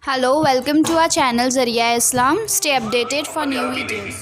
Hello, welcome to our channel Zaria Islam. Stay updated for new videos.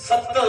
70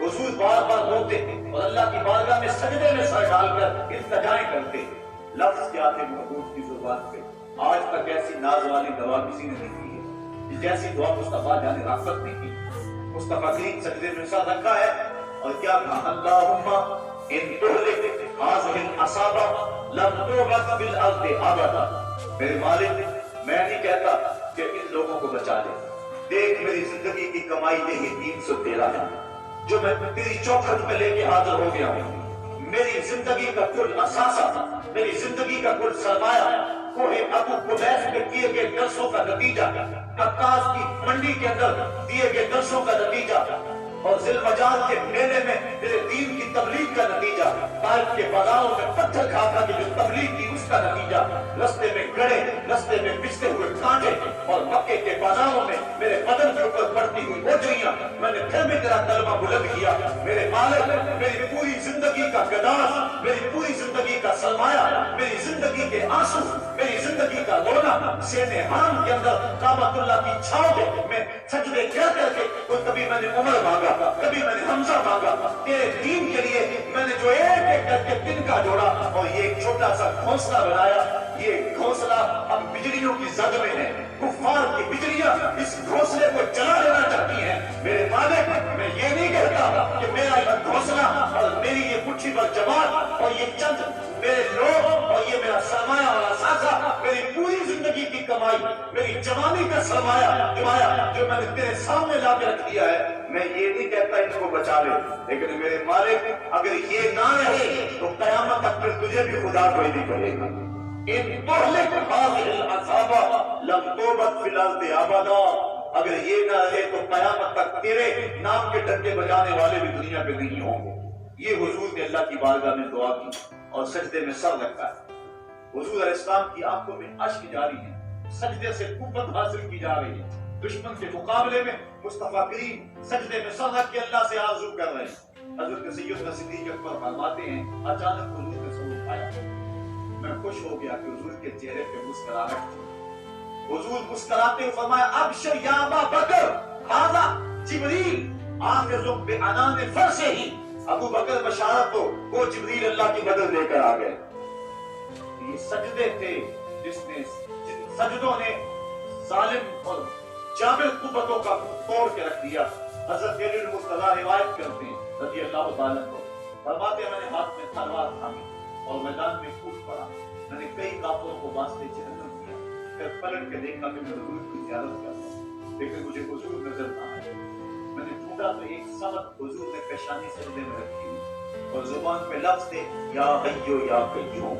حضور بار بار روتے اور اللہ کی بارگاہ میں سجدے میں سر ڈال کر التجائیں کرتے. لفظ کیا تھے محبوب کی زبان پہ؟ آج تک ایسی ناز والی دعا کسی نے نہیں کی ہے جیسی دعا مصطفیٰ جان رحمت نے کی. مصطفیٰ کریم سجدے میں سر رکھا ہے اور کیا کہا؟ اللہم ان تہلک ہذہ العصابہ لم تعبد فی الارض ابدا. میرے مالک میں نہیں کہتا کہ ان لوگوں کو بچا لے. دیکھ میری زندگی کی کمائی یہی 313 ہے جو میں تیری چوکھٹ میں لے کے حاضر ہو گیا ہوں. میری زندگی کا کل اثاثہ، میری زندگی کا کل سرمایہ کوہ ابو قبیس میں کیے گئے درسوں کا نتیجہ، عکاظ کی منڈی کے اندر دیے گئے درسوں کا نتیجہ، اور ذی المجال کے میلے میں میرے دین کی تبلیغ کا نتیجہ، طائف کے بازاروں میں پتھر کھا کھا کے جو تبلیغ کی اس کا نتیجہ، رستے میں گڑے، رستے میں پستے ہوئے کانٹے، اور مکے کے بازاروں میں میرے بدن کے اوپر پڑتی ہوئی اوجریاں. میں نے پھر بھی تیرا کلمہ بلند کیا. میرے مالک میری پوری زندگی کا گداز، میری پوری زندگی کا سرمایہ، میری زندگی کے آنسو، میری زندگی کا رونا سینے حرم کے اندر کعبۃ اللہ کی چھاؤں میں سجدے کر کر کے، کبھی میں نے عمر مانگا، کبھی میں نے حمزہ مانگا. تیرے دین کے لیے میں نے جو ایک ایک کر کے دن کا جوڑا اور یہ ایک چھوٹا سا گھونسلہ بنایا. یہ گھونسلہ اب بجلیوں کی زد میں ہے. کفار کی بجلیاں اس گھونسلے کو جلا دینا چاہتی ہیں. میرے مالک میں یہ نہیں کہتا کہ میرا یہ گھونسلہ اور میری یہ مٹھی پر جماعت اور یہ چند میرے لوگ اور یہ میرا سرمایہ اور اثاثہ، میری پوری زندگی کی کمائی، میری جوانی کا سرمایہ جو میں نے تیرے سامنے لا کے رکھ دیا ہے، میں یہ نہیں کہتا ان کو بچا لے. لیکن میرے مالک اگر یہ نہ رہے تو قیامت تک پھر تجھے بھی خدا کوئی نہیں کرے گا. ان تہلک ہذہ العصابہ لم تعبد فی الارض ابدا. اگر یہ نہ رہے تو قیامت تک تیرے نام کے ڈنڈے بجانے والے بھی دنیا پہ نہیں ہوں گے. یہ حضور نے اللہ کی بارگاہ میں دعا کی اور سجدے میں سر رکھا ہے. حضور علیہ السلام کی آنکھوں میں اشک جاری ہے، سجدے سے قوت حاصل کی جا رہی ہے. دشمن کے مقابلے میں مصطفیٰ کریم سجدے میں سر رکھ کے اللہ سے آرزو کر رہے ہیں. حضرت سیدنا صدیق اکبر فرماتے ہیں اچانک حضور نے سر اٹھایا. میں خوش ہو گیا کہ حضور کے چہرے پہ مسکراہٹ تھی. حضور مسکراتے ہوئے فرمایا ابشر یا ابا بکر ھذا جبریل آخذ بعنان فرسہ. ابو بکر بشارت ہو، وہ جبریل اللہ کی مدد لے کر آ گئے. یہ سجدے تھے جن سجدوں نے ظالم اور جابر قوتوں کا توڑ کے رکھ دیا. حضرت علی المرتضیٰ روایت کرتے ہیں رضی اللہ تعالیٰ عنہ، فرماتے ہیں میں نے ہاتھ میں تلوار تھامی اور میدان میں کود پڑا. میں نے کئی کافروں کو واسطے جہنم کیا. پھر پلٹ کے دیکھا کہ میں حضور کی زیارت کر رہا ہوں، لیکن مجھے حضور نظر نہ آئے. میں نے ڈھونڈا تو ایک سبق حضور نے پیشانی سجدے میں رکھی ہوئی اور زبان پہ لفظ تھے یا حیو یا قیوم،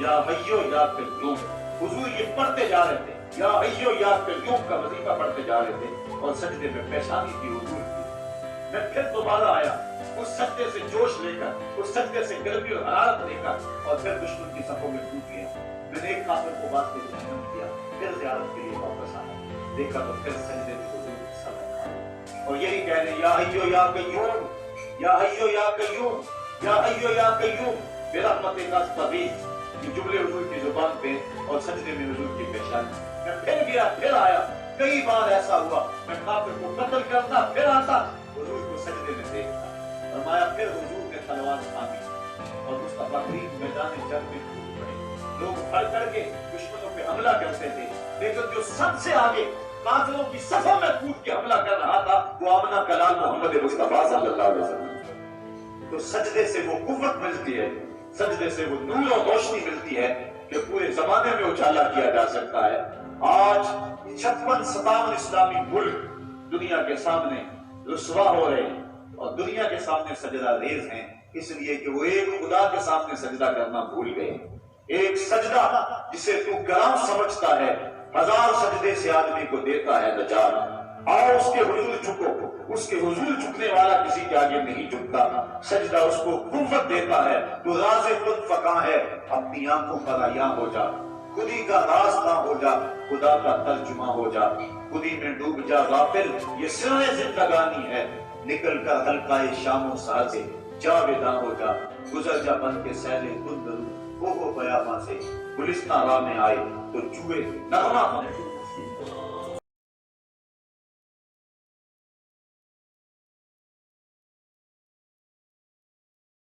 یا حیو یا قیوم. حضور یہ پڑھتے جا رہے تھے، یا حیو یا قیوم کا وظیفہ پڑھتے جا رہے تھے اور سجدے میں پیشانی تھی حضور کی. میں پھر دوبارہ آیا اس سجدے سے جوش لے کر، اس سجدے سے گرمی اور حرارت لے کر، اور پھر دشمن کی صفوں میں ٹوٹ گیا. میں نے ایک کافر کو واسطے جہنم کیا، پھر زیارت کے لیے واپس آیا، دیکھا تو پھر سجدے میں حضور کی سر رکھا اور یہی کہہ رہے یا حیو یا قیوم، یا حیو یا قیوم، یا حیو یا قیوم برحمتک استغیث. یہ جملے حضور کی زبان پہ اور سجدے میں حضور کی پیشانی. میں پھر گیا، پھر آیا. کئی بار ایسا ہوا میں کافر کو قتل کرتا، پھر آتا حضور کو سجدے میں دیکھتا. فرمایا پھر حضور نے تلوار تھامی اور مصطفیٰ کریم میدان جنگ میں کود پڑے. لوگ پھڑ کر کے دشمنوں پہ حملہ کرتے تھے، لیکن جو سب سے آگے کافروں کی صفوں میں کود کے حملہ کر رہا تھا وہ آمنہ کا لال محمد مصطفیٰ صلی اللہ علیہ وسلم. تو سجدے سے وہ قوت ملتی ہے، سجدے سے وہ نور اور روشنی ملتی ہے کہ پورے زمانے میں اجالا کیا جا سکتا ہے. آج 56-57 اسلامی ملک دنیا کے سامنے رسوا ہو رہے ہیں اور دنیا کے سامنے سجدہ ریز ہیں، اس لیے کہ وہ ایک خدا کے سامنے سجدہ کرنا بھول گئے. ایک سجدہ جسے تو گرام سمجھتا ہے 1000 سجدے سے آدمی کو دیتا ہے نجات. آؤ اس کے حضور جھکو، اس کے حضور جھکنے والا کسی کے آگے نہیں جھکتا. سجدہ اس کو قوت دیتا ہے. تو راز خود فقاں ہے، اپنی آنکھوں پر عیاں ہو جا. خودی کا راز نہ ہو جا، خدا کا ترجمہ ہو جا. خودی میں ڈوب جا غافل، یہ سر زندگانی ہے. نکل کر حلقہ شام و سا سے جاویداں ہو جا. گزر جا بن کے سیلے کن درو ہو بیاباں سے. گلستان راہ میں آئے تو چوئے نغمہ